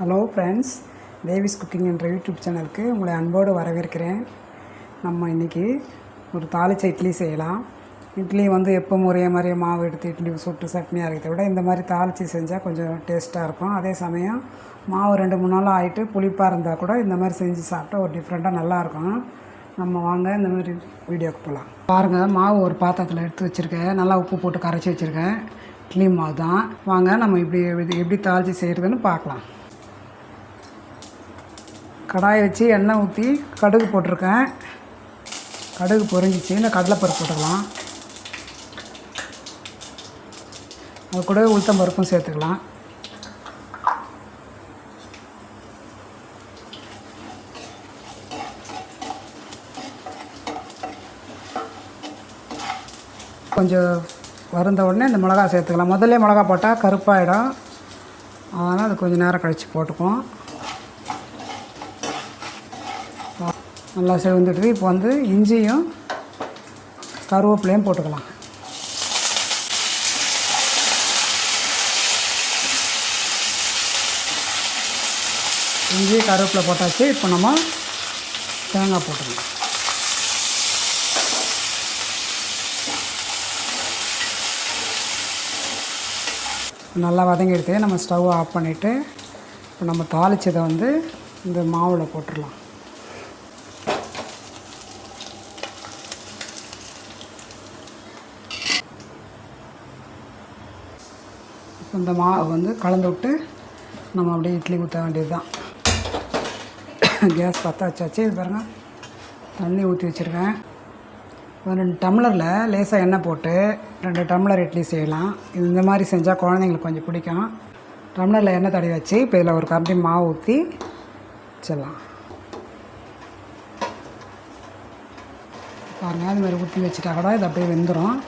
Hello friends, Devi's cooking என்ற YouTube சேனலுக்கு உங்களை அன்போடு வரவேற்கிறேன். நம்ம இன்றைக்கி ஒரு தாளிச்ச இட்லி செய்யலாம். இட்லி எப்போ ஒரே மாதிரி மாவு எடுத்து இட்லி சுட்டு சட்னி அரைக்கிறத விட இந்த மாதிரி தாளித்து செஞ்சால் கொஞ்சம் டேஸ்ட்டாக இருக்கும். அதே சமயம் மாவு 2-3 நாள் ஆகிட்டு புளிப்பாக இருந்தால் கூட இந்த மாதிரி செஞ்சு சாப்பிட்டா ஒரு டிஃப்ரெண்ட்டாக நல்லாயிருக்கும். நம்ம வாங்க இந்த மாதிரி வீடியோக்கு போகலாம். பாருங்கள், மாவு ஒரு பாத்திரத்தில் எடுத்து வச்சுருக்கேன். நல்லா உப்பு போட்டு கரைச்சி வச்சுருக்கேன். இட்லி மாவு தான். வாங்க நம்ம எப்படி தாளித்து செய்கிறதுன்னு பார்க்கலாம். கடாயை வச்சு எண்ணெய் ஊற்றி கடுகு போட்டிருக்கேன். கடுகு பொரிஞ்சிச்சு. இந்த கடலைப்பருப்பு போட்டுக்கலாம். அது கூட உளுத்தம் பருப்பும் சேர்த்துக்கலாம். கொஞ்சம் வறுந்த உடனே இந்த மிளகா சேர்த்துக்கலாம். முதல்ல மிளகா போட்டால் கருப்பாயிடும், அதனால் அது கொஞ்சம் நேரம் கழித்து போட்டுக்குவோம். நல்லா செவந்துட்டு இப்போ இஞ்சியும் கருவேப்பிலையும் போட்டுக்கலாம். இஞ்சி கருவேப்பிலை போட்டாச்சு. இப்போ நம்ம தேங்காய் போட்டுக்கலாம். நல்லா வதங்கிடுது. நம்ம ஸ்டவ் ஆஃப் பண்ணிவிட்டு இப்போ நம்ம தாளித்ததை இந்த மாவில் போட்டுடலாம். இந்த மாவு கலந்து விட்டு நம்ம அப்படியே இட்லி ஊற்ற வேண்டியது தான். கேஸ் பற்ற வச்சாச்சு. இது பாருங்கள், தண்ணி ஊற்றி வச்சுருக்கேன். 2 டம்ளரில் லேசாக எண்ணெய் போட்டு 2 டம்ளர் இட்லி செய்யலாம். இது இந்த மாதிரி செஞ்சால் குழந்தைங்களுக்கு கொஞ்சம் பிடிக்கும். டம்ளரில் எண்ணெய் தடவி வச்சு இப்போ இதில் ஒரு கரண்டி மாவு ஊற்றி வச்சிடலாம். பாருங்கள், அது மாதிரி ஊற்றி வச்சுட்டா கூட இது அப்படியே வெந்துடும்.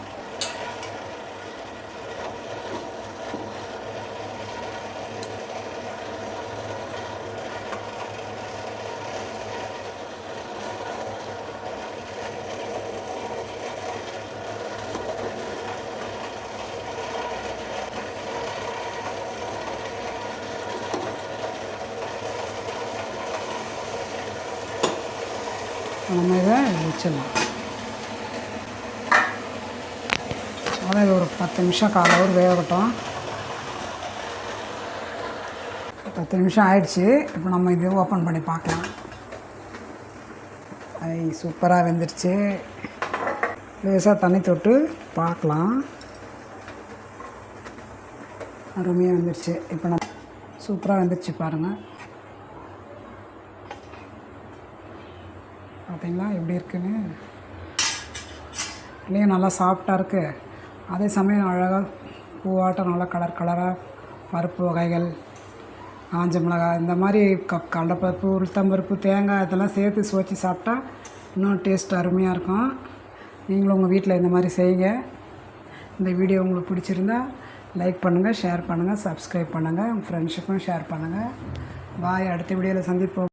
நம்ம இதை வச்சிடலாம். அதான் இது ஒரு 10 நிமிஷம் கால் ஹவர் வேகட்டும். 10 நிமிஷம் ஆயிடுச்சு. இப்போ நம்ம இது ஓப்பன் பண்ணி பார்க்கலாம். சூப்பராக வெந்துடுச்சு. லேசாக தண்ணி தொட்டு பார்க்கலாம். அருமையாக வெந்துடுச்சு. இப்போ நம்ம சூப்பராக வெந்துடுச்சு பாருங்கள். பார்த்தீங்களா எப்படி இருக்குன்னு? இல்லையும் நல்லா சாஃப்டாக இருக்குது. அதே சமயம் அழகாக பூவாட்டம் நல்லா கலராக பருப்பு வகைகள், காஞ்ச மிளகாய், இந்த மாதிரி கடலைப்பருப்பு, உளுத்தம்பருப்பு, தேங்காய் இதெல்லாம் சேர்த்து சுவைச்சி சாப்பிட்டா இன்னும் டேஸ்ட் அருமையாக இருக்கும். நீங்களும் உங்கள் வீட்டில் இந்த மாதிரி செய்யுங்க. இந்த வீடியோ உங்களுக்கு பிடிச்சிருந்தா லைக் பண்ணுங்கள், ஷேர் பண்ணுங்கள், சப்ஸ்கிரைப் பண்ணுங்கள், உங்கள் ஃப்ரெண்ட்ஸுக்கும் ஷேர் பண்ணுங்கள். பாய். அடுத்த வீடியோவில் சந்திப்போம்.